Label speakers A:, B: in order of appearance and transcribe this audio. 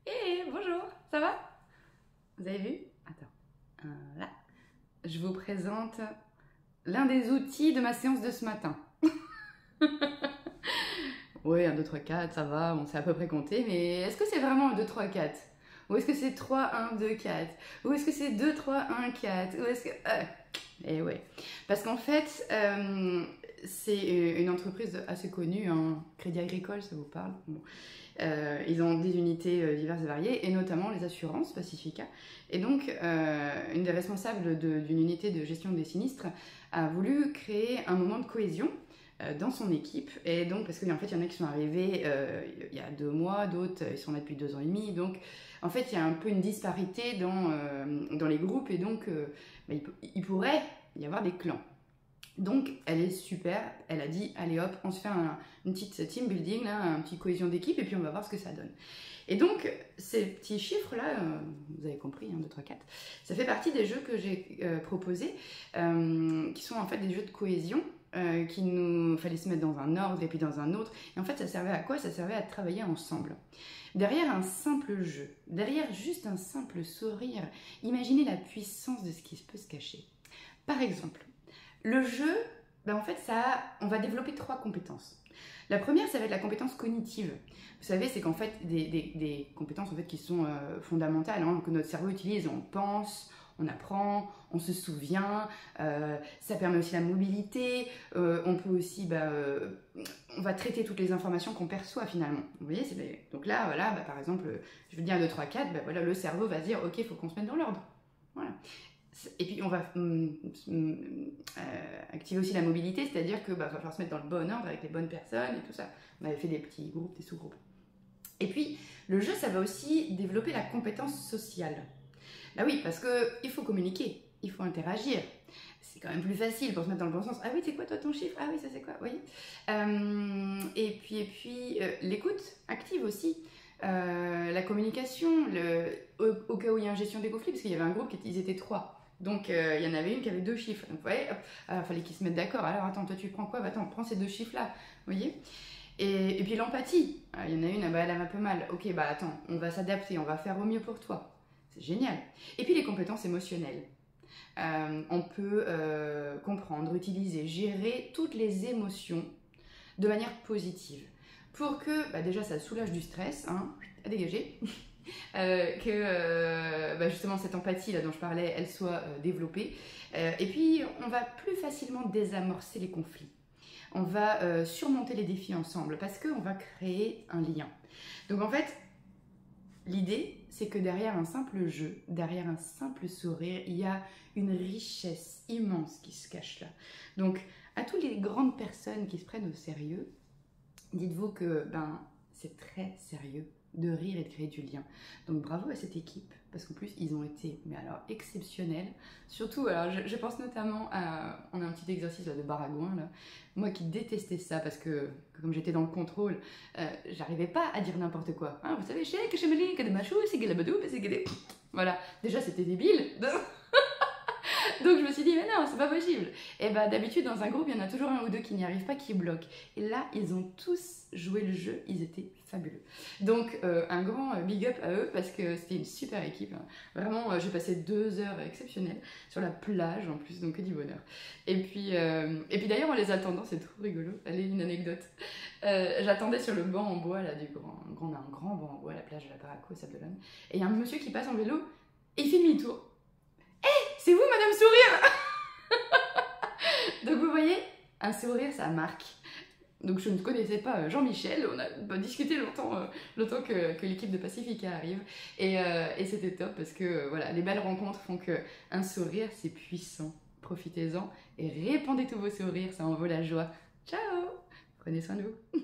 A: Hé, bonjour, ça va? Vous avez vu? Attends, là. Je vous présente l'un des outils de ma séance de ce matin. Oui, 1, 2, 3, 4, ça va, on sait à peu près compter, mais est-ce que c'est vraiment 1, 2, 3, 4? Ou est-ce que c'est 3, 1, 2, 4? Ou est-ce que c'est 2, 3, 1, 4? Ou est-ce que... Eh ouais. Parce qu'en fait, c'est une entreprise assez connue, hein. Crédit Agricole, ça vous parle? Bon. Ils ont des unités diverses et variées, et notamment les assurances Pacifica. Et donc, une des responsables d'une unité de gestion des sinistres a voulu créer un moment de cohésion dans son équipe. Et donc, parce qu'en fait, il y en a qui sont arrivés il y a 2 mois, d'autres, ils sont là depuis 2 ans et demi. Donc, en fait, il y a un peu une disparité dans les groupes, et donc, il pourrait y avoir des clans. Donc, elle est super. Elle a dit, allez hop, on se fait une petite team building, là, un petit cohésion d'équipe, et puis on va voir ce que ça donne. Et donc, ces petits chiffres-là, vous avez compris, 1, 2, 3, 4, ça fait partie des jeux que j'ai proposés, qui sont en fait des jeux de cohésion, qu'il nous fallait se mettre dans un ordre et puis dans un autre. Et en fait, ça servait à quoi? Ça servait à travailler ensemble. Derrière un simple jeu, derrière juste un simple sourire, imaginez la puissance de ce qui peut se cacher. Par exemple, le jeu, en fait, on va développer 3 compétences. La première, ça va être la compétence cognitive. Vous savez, c'est qu'en fait, des compétences en fait, qui sont fondamentales, hein, que notre cerveau utilise. On pense, on apprend, on se souvient, ça permet aussi la mobilité, on peut aussi, on va traiter toutes les informations qu'on perçoit finalement. Vous voyez, donc là, voilà, par exemple, je veux dire 1, 2, 3, 4, voilà, le cerveau va se dire, ok, il faut qu'on se mette dans l'ordre. Voilà. Et puis on va activer aussi la mobilité, c'est-à-dire que va falloir se mettre dans le bon ordre avec les bonnes personnes et tout ça. On avait fait des petits groupes, des sous-groupes. Et puis le jeu, ça va aussi développer la compétence sociale. Bah oui, parce qu'il faut communiquer, il faut interagir. C'est quand même plus facile pour se mettre dans le bon sens. Ah oui, c'est quoi toi ton chiffre? Ah oui, ça c'est quoi? Vous voyez. Et puis l'écoute active aussi. La communication, au cas où il y a une gestion des conflits, parce qu'il y avait un groupe, ils étaient 3. Donc, il y en avait une qui avait 2 chiffres. Donc, vous voyez, il fallait qu'ils se mettent d'accord. Alors, attends, toi, tu prends quoi? Attends, prends ces 2 chiffres-là. Vous voyez? Et puis, l'empathie. Il y en a une, elle a un peu mal. Ok, attends, on va s'adapter, on va faire au mieux pour toi. C'est génial. Et puis, les compétences émotionnelles. On peut comprendre, utiliser, gérer toutes les émotions de manière positive. Pour que, déjà, ça soulage du stress, hein, à dégager. Que justement cette empathie là dont je parlais, elle soit développée. Et puis on va plus facilement désamorcer les conflits. On va surmonter les défis ensemble parce qu'on va créer un lien. Donc en fait, l'idée c'est que derrière un simple jeu, derrière un simple sourire, il y a une richesse immense qui se cache là. Donc à toutes les grandes personnes qui se prennent au sérieux, dites-vous que c'est très sérieux de rire et de créer du lien. Donc bravo à cette équipe, parce qu'en plus ils ont été, mais alors exceptionnels. Surtout, alors je pense notamment à, on a un petit exercice là, de baragouin là. Moi qui détestais ça parce que comme j'étais dans le contrôle, j'arrivais pas à dire n'importe quoi. Hein, vous savez, que je me lis, que de machou, c'est que la badou, c'est que des... Voilà, déjà c'était débile. Donc je me suis dit, mais non, c'est pas possible. Et d'habitude, dans un groupe, il y en a toujours un ou deux qui n'y arrivent pas, qui bloquent. Et là, ils ont tous joué le jeu, ils étaient fabuleux. Donc un grand big up à eux, parce que c'était une super équipe. Hein. Vraiment, j'ai passé 2 heures exceptionnelles sur la plage en plus, donc que du bonheur. Et puis d'ailleurs, en les attendant, c'est trop rigolo. Allez, une anecdote. J'attendais sur le banc en bois, là, on a un grand banc en bois à la plage de la Paraco, Sable-d'Olonne. Et il y a un monsieur qui passe en vélo, et il fait demi-tour. C'est vous, Madame Sourire? Donc vous voyez, un sourire, ça marque. Donc je ne connaissais pas Jean-Michel, on a discuté longtemps que l'équipe de Pacifica arrive. Et c'était top parce que voilà, les belles rencontres font qu'un sourire, c'est puissant. Profitez-en et répandez tous vos sourires, ça en vaut la joie. Ciao! Prenez soin de vous.